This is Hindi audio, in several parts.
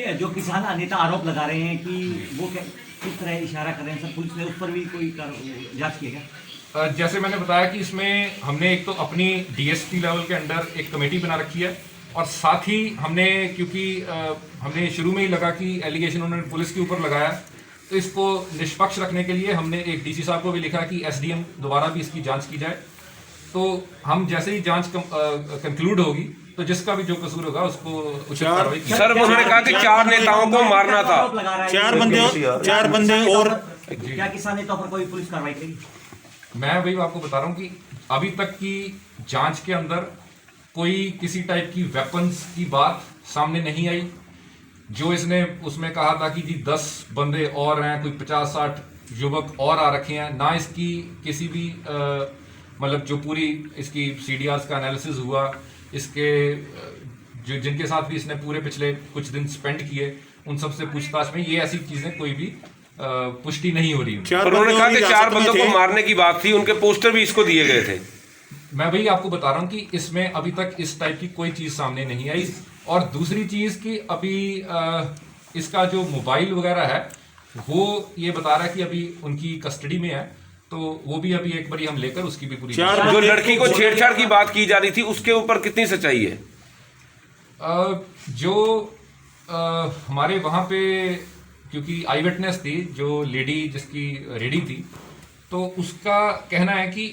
ये जो किसान नेता आरोप लगा रहे हैं कि वो किस तरह इशारा कर रहे हैं सर, पुलिस ने उस पर भी कोई जांच की है? जैसे मैंने बताया कि इसमें हमने एक तो अपनी डीएसपी लेवल के अंडर एक कमेटी बना रखी है, और साथ ही हमने, क्योंकि हमने शुरू में ही लगा कि एलिगेशन उन्होंने पुलिस के ऊपर लगाया, तो इसको निष्पक्ष रखने के लिए हमने एक डीसी साहब को भी लिखा कि एसडीएम दोबारा भी इसकी जांच की जाए। तो हम जैसे ही जांच कंक्लूड होगी तो जिसका भी जो कसूर होगा उसको उचित कार्रवाई की। सर उन्होंने कहा कि 4 नेताओं को मारना था, 4 बंदे और क्या किसान नेताओं पर कोई पुलिस कार्रवाई करेगी? मैं वही आपको बता रहा हूँ कि अभी तक की जांच के अंदर कोई किसी टाइप की वेपन्स की बात सामने नहीं आई। जो इसने उसमें कहा था कि जी 10 बंदे और हैं, कोई 50-60 युवक और आ रखे हैं, ना इसकी किसी भी मतलब जो पूरी इसकी सीडीआर्स का एनालिसिस हुआ, इसके जो जिनके साथ भी इसने पूरे पिछले कुछ दिन स्पेंड किए उन सब से पूछताछ में ये ऐसी चीजें कोई भी पुष्टि नहीं हो रही। उन्होंने कहा कि 4 बंदों को मारने की बात थी, उनके पोस्टर भी इसको दिए गए थे। मैं वही आपको बता रहा हूँ कि इसमें अभी तक इस टाइप की कोई चीज सामने नहीं आई। और दूसरी चीज कि अभी इसका जो मोबाइल वगैरह है वो ये बता रहा है कि अभी उनकी कस्टडी में है, तो वो भी अभी एक बारी हम लेकर उसकी भी पूरी जो लड़की को छेड़छाड़ की बात की जा रही थी उसके ऊपर कितनी सच्चाई है? जो हमारे वहाँ पे, क्योंकि आई विटनेस थी जो लेडी जिसकी रेडी थी, तो उसका कहना है कि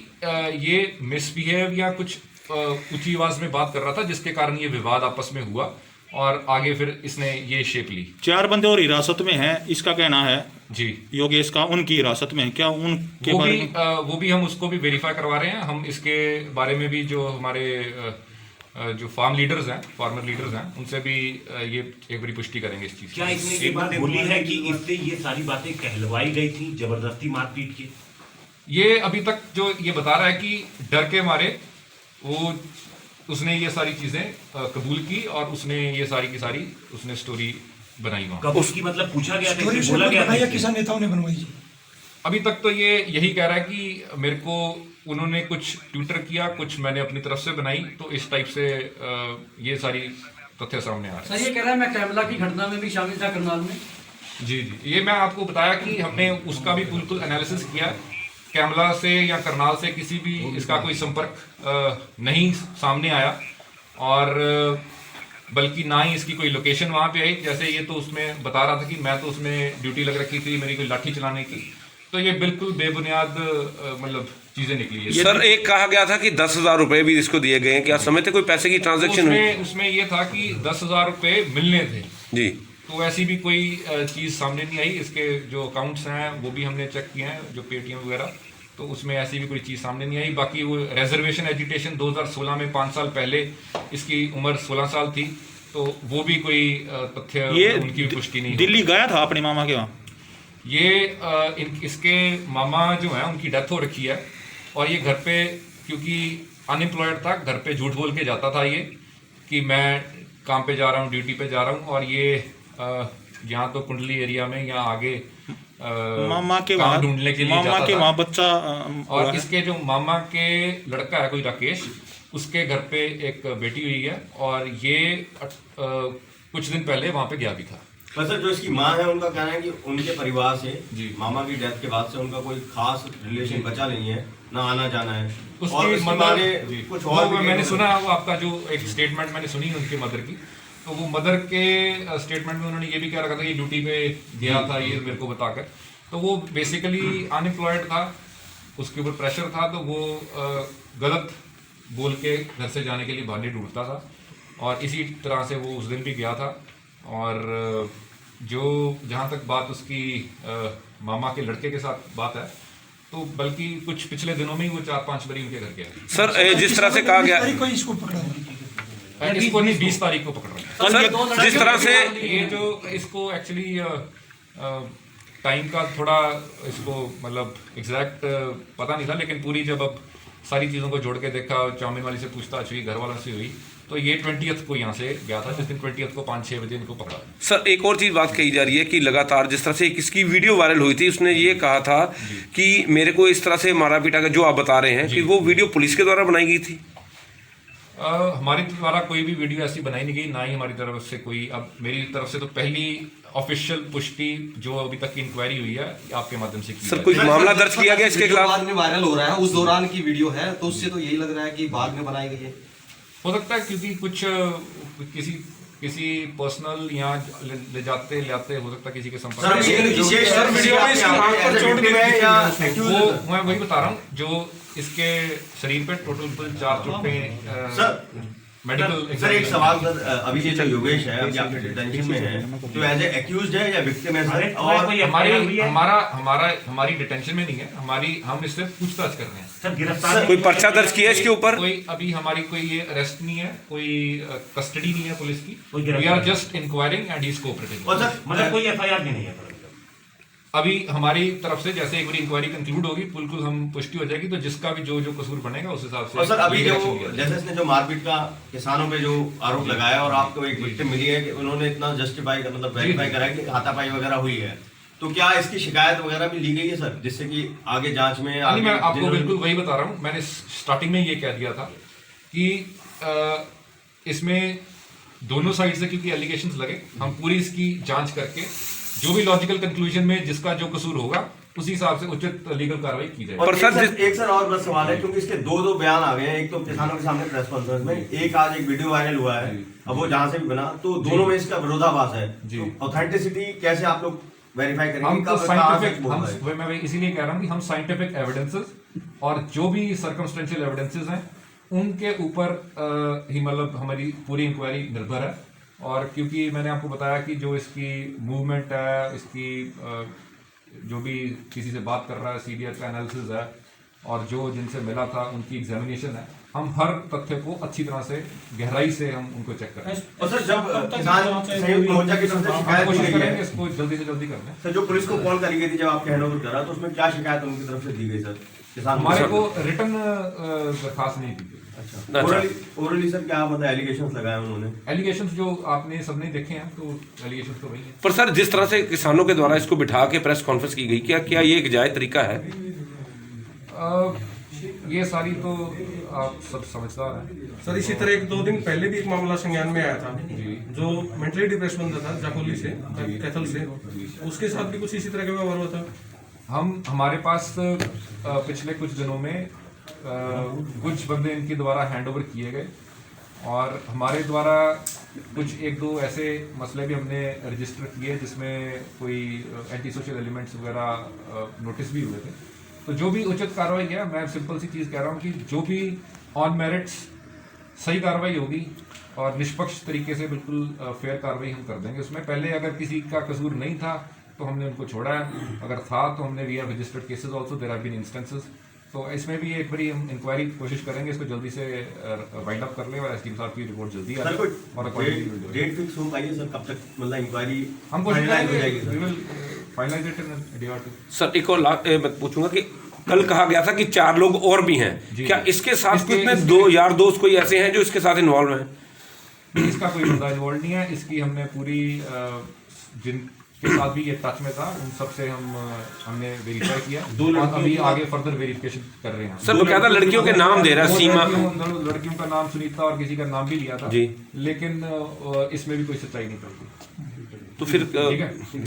ये मिसबिहेव या कुछ ऊंची आवाज में बात कर रहा था, जिसके कारण ये विवाद आपस में हुआ और आगे फिर इसने ये शेप ली। 4 बंदे और हिरासत में हैं, इसका कहना है जी योगेश का, उनकी हिरासत में क्या उनके बारे में? वो भी हम उसको भी वेरीफाई करवा रहे हैं। हम इसके बारे में भी जो हमारे जो फार्मर लीडर्स हैं उनसे भी ये एक बारी पुष्टि करेंगे इस चीज की। क्या इसने ये बात बोली है कि इससे ये सारी बातें कहलवाई गई थी, जबरदस्ती मारपीट की? ये अभी तक जो ये बता रहा है कि डर के मारे वो उसने ये सारी चीजें कबूल की और उसने ये सारी की सारी उसने स्टोरी बनाई वहाँ। कब उसकी मतलब पूछा गया था, बोला गया था किसान नेताओं ने बनवाई जी? अभी तक तो ये यही कह रहा है कि मेरे को उन्होंने कुछ ट्विटर किया, कुछ मैंने अपनी तरफ से बनाई, तो इस टाइप से ये सारी तथ्य सामने आ रहे हैं। सर ये कह रहा है मैं कैमला की घटना में भी शामिल था करनाल में। जी जी, ये मैं आपको बताया कि हमने उसका भी बिल्कुल एनालिसिस किया। कैमला से या करनाल से किसी भी इसका कोई संपर्क नहीं सामने आया, और बल्कि ना ही इसकी कोई लोकेशन वहाँ पे आई। जैसे ये तो उसमें बता रहा था कि मैं तो उसमें ड्यूटी लग रखी थी मेरी कोई लाठी चलाने की, तो ये बिल्कुल बेबुनियाद मतलब चीजें निकली है। सर एक कहा गया था कि 10,000 रुपए भी इसको दिए गए हैं, क्या समय थे कोई पैसे की ट्रांजैक्शन हुई? उसमें ये था कि 10,000 रुपए मिलने थे जी, तो ऐसी भी कोई चीज सामने नहीं आई। इसके जो अकाउंट्स हैं वो भी हमने चेक किए हैं, जो पेटीएम वगैरह, तो उसमें ऐसी भी कोई चीज सामने नहीं आई। बाकी वो रिजर्वेशन एजुटेशन 2016 में 5 साल पहले इसकी उम्र 16 साल थी, तो वो भी कोई तथ्य उनकी पुष्टि नहीं। दिल्ली गया था अपने मामा के वहाँ? ये इसके मामा जो हैं उनकी डेथ हो रखी है, और ये घर पे क्योंकि अनएम्प्लॉयड था, घर पे झूठ बोल के जाता था ये कि मैं काम पे जा रहा हूँ, ड्यूटी पे जा रहा हूँ, और ये यहाँ तो कुंडली एरिया में या आगे मामा के काम ढूंढने के लिए मामा के वहाँ बच्चा और इसके जो मामा के लड़का है कोई राकेश, उसके घर पे एक बेटी हुई है, और ये कुछ दिन पहले वहाँ पे गया भी था। सर जो इसकी माँ है उनका कहना है कि उनके परिवार से जी मामा की डेथ के बाद से उनका कोई खास रिलेशन बचा नहीं है, ना आना जाना है। उसकी मदर कुछ और भी मैंने सुना वो आपका जो एक स्टेटमेंट मैंने सुनी उनके मदर की, तो वो मदर के स्टेटमेंट में उन्होंने ये भी कह रखा था कि ड्यूटी पे गया था ये मेरे को बताकर, तो वो बेसिकली अनएम्प्लॉयड था, उसके ऊपर प्रेशर था, तो वो गलत बोल के घर से जाने के लिए बहाने ढूंढता था, और इसी तरह से वो उस दिन भी गया था। और जो जहाँ तक बात उसकी मामा के लड़के के साथ बात है, तो बल्कि कुछ पिछले दिनों में ही वो 4-5 बारी उनके घर गया। सर जिस तरह से कहा गया इसको पकड़ा इसको नहीं 20 तारीख को पकड़ रहे हैं। सर जिस तरह से ये जो इसको एक्चुअली टाइम का थोड़ा इसको मतलब एग्जैक्ट पता नहीं था, लेकिन पूरी जब अब सारी चीज़ों को जोड़ के देखा, चाउमीन वाली से पूछताछ हुई, घर वालों से हुई, तो ये 20th को यहाँ से गया था, जिस दिन 20th को 5-6 बजे इनको पकड़ा। सर एक और चीज़ बात कही जा रही है कि लगातार जिस तरह से किसकी वीडियो वायरल हुई थी, उसने ये कहा था कि मेरे को इस तरह से मारा पीटा का जो आप बता रहे हैं कि वो वीडियो पुलिस के द्वारा बनाई गई थी। हमारी द्वारा कोई भी वीडियो ऐसी बनाई नहीं गई, ना ही हमारी तरफ से कोई। अब मेरी तरफ से तो पहली ऑफिशियल पुष्टि जो अभी तक की इंक्वायरी हुई है आपके माध्यम से की सर है। कोई मामला दर्ज किया गया इसके वीडियो खिलाफ? बाद में वायरल हो रहा है, उस दौरान की वीडियो है, तो उससे तो यही लग रहा है कि बाद में बनाई गई है। हो सकता है क्योंकि कुछ किसी पर्सनल यहाँ ले जाते ले आते हो सकता है किसी के संपर्क में। वो मैं वही बता रहा हूँ, जो इसके शरीर पे टोटल कुल 4 चोटें मेडिकल। सर एक सवाल सर, अभी ये जो योगेश है अभी आपके डिटेंशन में है, तो एज ए एक्यूज्ड है या विक्टिम है सर? और हमारी डिटेंशन में नहीं है, हम इससे पूछताछ कर रहे हैं। सर गिरफ्तार कोई पर्चा दर्ज किया इसके ऊपर? कोई अभी हमारी कोई ये अरेस्ट नहीं है, कोई कस्टडी नहीं है पुलिस की। कोई वी गिरफ्तार are just inquiring and he is cooperating. और सर मतलब कोई एफआईआर भी नहीं है। अभी हमारी तरफ से जैसे एक बार इंक्वायरी कंक्लूड होगी, बिल्कुल हम पुष्टि हो जाएगी, तो जिसका भी जो कसूर बनेगा उस हिसाब से। और सर अभी legal जो action लिया जाएगा। जैसे इसने जो मारपीट का किसानों पे जो आरोप लगाया और आपको एक विक्टिम मिली है कि उन्होंने इतना जस्टिफाई मतलब वेरीफाई करा कि हाथापाई वगैरह हुई है, तो क्या इसकी शिकायत वगैरह भी ली गई है सर, जिससे कि आगे जांच में नहीं, मैं आपको जिन्होंने- बिल्कुल वही बता रहा हूँ। मैंने स्टार्टिंग में ये कह दिया था कि इसमें दोनों साइड से क्योंकि एलिगेशंस लगे, हम पूरी इसकी जांच करके जो भी लॉजिकल कंक्लूजन में जिसका जो कसूर होगा उसी हिसाब से उचित लीगल कार्रवाई की जाएगी। और पर सर एक सर और बस सवाल है, क्योंकि इसके दो बयान आ गए हैं, एक तो किसानों के सामने प्रेस कॉन्फ्रेंस में, एक आज एक वीडियो वायरल हुआ है, अब वो जहां से भी बना, तो दोनों में इसका विरोधाभास है। जी। ऑथेंटिसिटी कैसे आप लोग वेरीफाई करेंगे? हम तो कब- कहाँ से साइंटिफिक बोल रहा है? मैं इसीलिए कह रहा हूँ कि हम साइंटिफिक एविडेंसेस और जो भी सर्कमस्टेंशियल एविडेंसेस हैं उनके ऊपर ही मतलब हमारी पूरी इंक्वायरी निर्भर है। और क्योंकि मैंने आपको बताया कि जो इसकी मूवमेंट है, इसकी जो भी किसी से बात कर रहा है, सीडीआर का एनालिसिस है, और जो जिनसे मिला था उनकी एग्जामिनेशन है, हम हर तथ्य को अच्छी तरह से गहराई से हम उनको चेक कर रहे हैं। और सर जब किसान संयुक्त मोर्चा की तरफ से हम शिकायत कोशिश की गई करेंगे है, इसको जल्दी से जल्दी करने। सर जो पुलिस को कॉल करी गई थी जब आपके हैंडओवर करा, तो उसमें क्या शिकायत उनकी तरफ से दी गई सर? किसान हमारे को रिटर्न दरखास्त नहीं दी गई। अच्छा ओरली सर क्या मतलब एलिगेशंस लगाए उन्होंने? एलिगेशंस जो आपने सबने देखे हैं, तो एलिगेशंस तो वही है। पर सर जिस तरह से किसानों के द्वारा इसको बिठा के प्रेस कॉन्फ्रेंस की गई, क्या ये एक जायज तरीका है? ये सारी तो आप सब समझदार हैं। सर इसी तरह 1-2 दिन पहले भी एक मामला संज्ञान में आया था, जो मेंटली डिप्रेस बंदा था जाकोली से, कैथल से, उसके साथ भी कुछ इसी तरह का व्यवहार हुआ था। हमारे पास पिछले कुछ दिनों में कुछ बंदे इनके द्वारा हैंडओवर किए गए, और हमारे द्वारा कुछ 1-2 ऐसे मसले भी हमने रजिस्टर किए जिसमें कोई एंटी सोशल एलिमेंट्स वगैरह नोटिस भी हुए थे। तो जो भी उचित कार्रवाई है, मैं सिंपल सी चीज़ कह रहा हूँ कि जो भी ऑन मेरिट्स सही कार्रवाई होगी और निष्पक्ष तरीके से बिल्कुल फेयर कार्रवाई हम कर देंगे उसमें। पहले अगर किसी का कसूर नहीं था तो हमने उनको छोड़ा है, अगर था तो हमने we have registered cases also, there have been instances. तो इसमें भी एक बारी हम इंक्वायरी कोशिश करेंगे, इसको जल्दी से वाइंड अप कर लें, और एसडीएम साहब की रिपोर्ट जल्दी आ सर जाए कोई और accordingly डेट फिक्स हो पाई है सर, कब तक मतलब इंक्वायरी हम कोशिश फाइनलाइज हो करेंगे, जाएगी we sir? Will finalise it in a day और टू। सर एक और मैं पूछूंगा कि कल कहा गया था कि 4 लोग और भी हैं, जी। क्या इसके साथ इसके- कुछ में 2 यार दोस्त कोई ऐसे हैं जो इसके साथ इन्वॉल्व हैं? नहीं, इसका कोई बंदा इन्वॉल्व नहीं है। इसकी हमने पूरी जिनके साथ भी ये टच में था उन सब से हमने वेरीफाई किया, और अभी आगे फर्दर वेरिफिकेशन कर रहे हैं। सर बकायदा लड़कियों के नाम दे रहा है, सीमा लड़कियों का नाम सुनीता और किसी का नाम भी लिया था जी। लेकिन इसमें भी कोई सच्चाई नहीं पाई। तो फिर ठीक है।